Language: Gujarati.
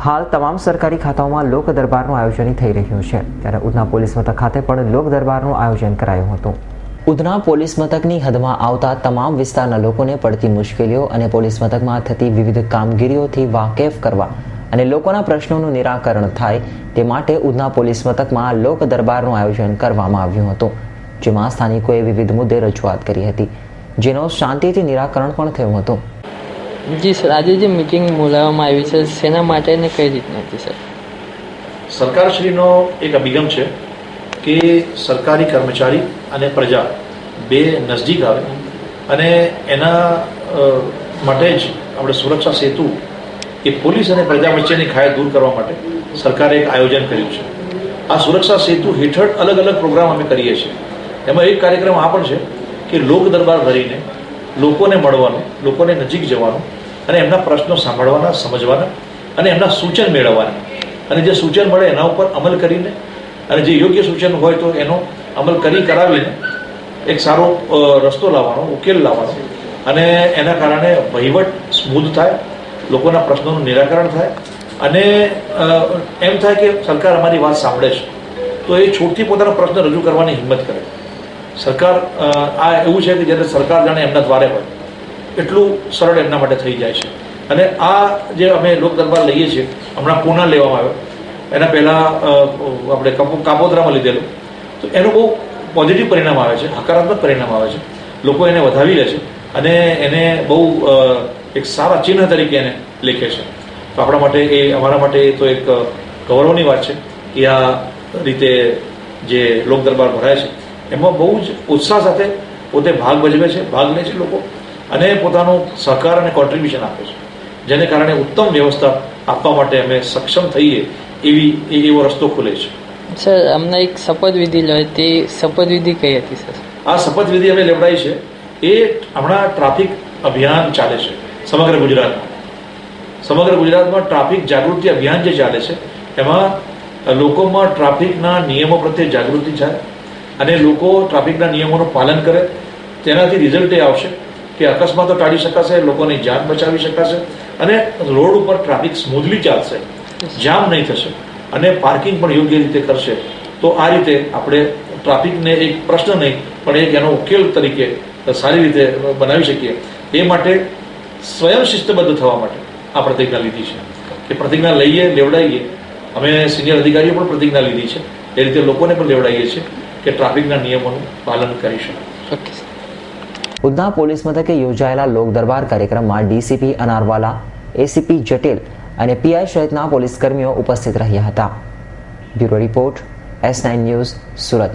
હાલ તમામ સરકારી ખાતાઓમાં લોક દરબારનું આયોજન થઈ રહ્યું છે, ત્યારે ઉધના પોલીસ મથક ખાતે પણ લોક દરબારનું આયોજન કરાયું હતું. ઉધના પોલીસ મથકની હદમાં આવતા તમામ વિસ્તારના લોકોને પડતી મુશ્કેલીઓ અને પોલીસ મથકમાં થતી વિવિધ કામગીરીઓથી વાકેફ કરવા અને લોકોના પ્રશ્નોનું નિરાકરણ થાય તે માટે ઉધના પોલીસ મથકમાં લોક દરબારનું આયોજન કરવામાં આવ્યું હતું, જેમાં સ્થાનિકોએ વિવિધ મુદ્દે રજૂઆત કરી હતી, જેનો શાંતિથી નિરાકરણ પણ થયું હતું. જી સર, આજે જે મિટિંગ બોલાવવામાં આવી છે શેના માટે અને કઈ રીતના હતી સર? સરકારશ્રીનો એક અભિગમ છે કે સરકારી કર્મચારી અને પ્રજા બે નજદીક આવે અને એના માટે જ આપણે સુરક્ષા સેતુ એ પોલીસ અને પ્રજા વચ્ચેની ખાય દૂર કરવા માટે સરકારે એક આયોજન કર્યું છે. આ સુરક્ષા સેતુ હેઠળ અલગ અલગ પ્રોગ્રામ અમે કરીએ છીએ. એમાં એક કાર્યક્રમ આ પણ છે કે લોક દરબાર ભરીને લોકોને મળવાનું, લોકોને નજીક જવાનું અને એમના પ્રશ્નો સાંભળવાના, સમજવાના અને એમના સૂચન મેળવવાના, અને જે સૂચન મળે એના ઉપર અમલ કરીને અને જે યોગ્ય સૂચન હોય તો એનો અમલ કરાવીને એક સારો રસ્તો લાવવાનો, ઉકેલ લાવવાનો અને એના કારણે વહીવટ સ્મૂધ થાય, લોકોના પ્રશ્નોનું નિરાકરણ થાય અને એમ થાય કે સરકાર અમારી વાત સાંભળે છે તો એ છૂટથી પોતાનો પ્રશ્ન રજૂ કરવાની હિંમત કરે. સરકાર આ એવું છે કે જ્યારે સરકાર જાણે એમના દ્વારે હોય એટલું સરળ એમના માટે થઈ જાય છે. અને આ જે અમે લોક દરબાર લઈએ છીએ, હમણાં પૂના લેવામાં આવ્યો, એના પહેલાં આપણે કાપોદ્રામાં લીધેલું, તો એનું બહુ પોઝિટિવ પરિણામ આવે છે, હકારાત્મક પરિણામ આવે છે. લોકો એને વધાવી લે છે અને એને બહુ એક સારા ચિહ્ન તરીકે એને લેખે છે. તો આપણા માટે અમારા માટે તો એક ગૌરવની વાત છે કે આ રીતે જે લોક દરબાર ભરાય છે એમાં બહુ જ ઉત્સાહ સાથે પોતે ભાગ ભજવે છે, ભાગ લે છે લોકો અને પોતાનો સહકાર અને કોન્ટ્રીબ્યુશન આપે છે, જેને કારણે ઉત્તમ વ્યવસ્થા આપવા માટે અમે સક્ષમ થઈએ એવો રસ્તો ખુલે છે. સર, અમને એક શપથવિધિ લે તે શપથવિધિ કઈ હતી સર? આ શપથવિધિ અમે લેવડાવી છે એ હમણાં ટ્રાફિક અભિયાન ચાલે છે સમગ્ર ગુજરાતમાં ટ્રાફિક જાગૃતિ અભિયાન જે ચાલે છે એમાં લોકોમાં ટ્રાફિકના નિયમો પ્રત્યે જાગૃતિ થાય અને લોકો ટ્રાફિકના નિયમોનું પાલન કરે. તેનાથી રિઝલ્ટ એ આવશે કે અકસ્માતો ટાળી શકાશે, લોકોની જાન બચાવી શકાશે અને રોડ ઉપર ટ્રાફિક સ્મૂધલી ચાલશે, જામ નહીં થશે અને પાર્કિંગ પણ યોગ્ય રીતે કરશે. તો આ રીતે આપણે ટ્રાફિકને એક પ્રશ્ન નહીં પણ એક એનો ઉકેલ તરીકે સારી રીતે બનાવી શકીએ. એ માટે સ્વયં શિસ્તબદ્ધ થવા માટે આ પ્રતિજ્ઞા લીધી છે કે પ્રતિજ્ઞા લઈએ, લેવડાવીએ. અમે સિનિયર અધિકારીઓ પણ પ્રતિજ્ઞા લીધી છે, એ રીતે લોકોને પણ લેવડાવીએ છીએ કે ટ્રાફિકના નિયમોનું પાલન કરી શકે. ઉધના પોલીસ મથકે યોજાયેલા લોક દરબાર કાર્યક્રમમાં ડીસીપી અનારવાલા, એસીપી જટેલ અને પીઆઈ સહિતના પોલીસ કર્મીઓ ઉપસ્થિત રહ્યા હતા. Bureau report, S9 news, Surat.